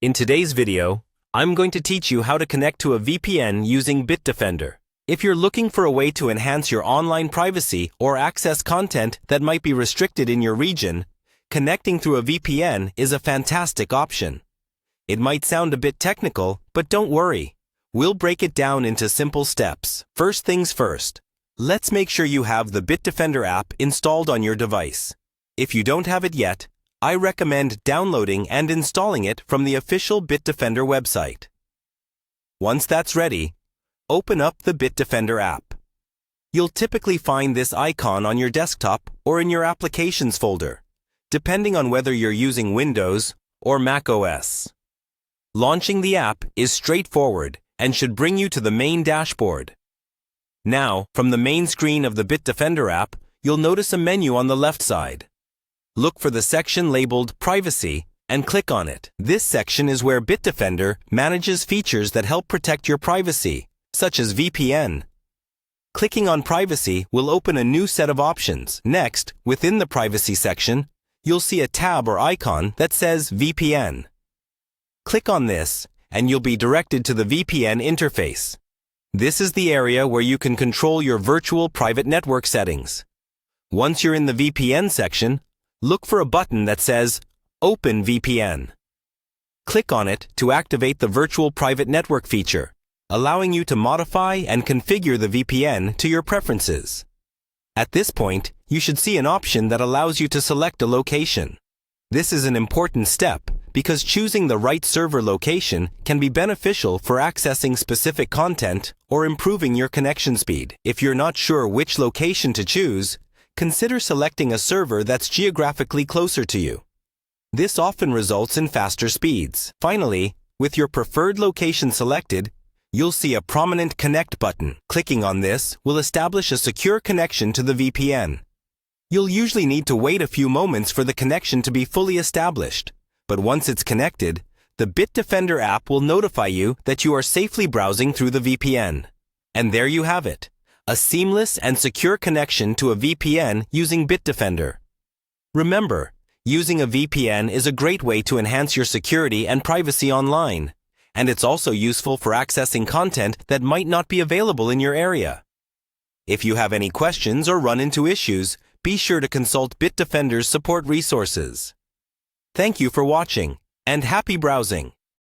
In today's video, I'm going to teach you how to connect to a VPN using Bitdefender. If you're looking for a way to enhance your online privacy or access content that might be restricted in your region, connecting through a VPN is a fantastic option. It might sound a bit technical, but don't worry. We'll break it down into simple steps. First things first, let's make sure you have the Bitdefender app installed on your device. If you don't have it yet, I recommend downloading and installing it from the official Bitdefender website. Once that's ready, open up the Bitdefender app. You'll typically find this icon on your desktop or in your Applications folder, depending on whether you're using Windows or Mac OS. Launching the app is straightforward and should bring you to the main dashboard. Now, from the main screen of the Bitdefender app, you'll notice a menu on the left side. Look for the section labeled Privacy and click on it. This section is where Bitdefender manages features that help protect your privacy, such as VPN. Clicking on Privacy will open a new set of options. Next, within the Privacy section, you'll see a tab or icon that says VPN. Click on this, and you'll be directed to the VPN interface. This is the area where you can control your virtual private network settings. Once you're in the VPN section, look for a button that says Open VPN. Click on it to activate the virtual private network feature, allowing you to modify and configure the VPN to your preferences. At this point, you should see an option that allows you to select a location. This is an important step because choosing the right server location can be beneficial for accessing specific content or improving your connection speed. If you're not sure which location to choose, consider selecting a server that's geographically closer to you. This often results in faster speeds. Finally, with your preferred location selected, you'll see a prominent Connect button. Clicking on this will establish a secure connection to the VPN. You'll usually need to wait a few moments for the connection to be fully established, but once it's connected, the Bitdefender app will notify you that you are safely browsing through the VPN. And there you have it. A seamless and secure connection to a VPN using Bitdefender. Remember, using a VPN is a great way to enhance your security and privacy online, and it's also useful for accessing content that might not be available in your area. If you have any questions or run into issues, be sure to consult Bitdefender's support resources. Thank you for watching, and happy browsing!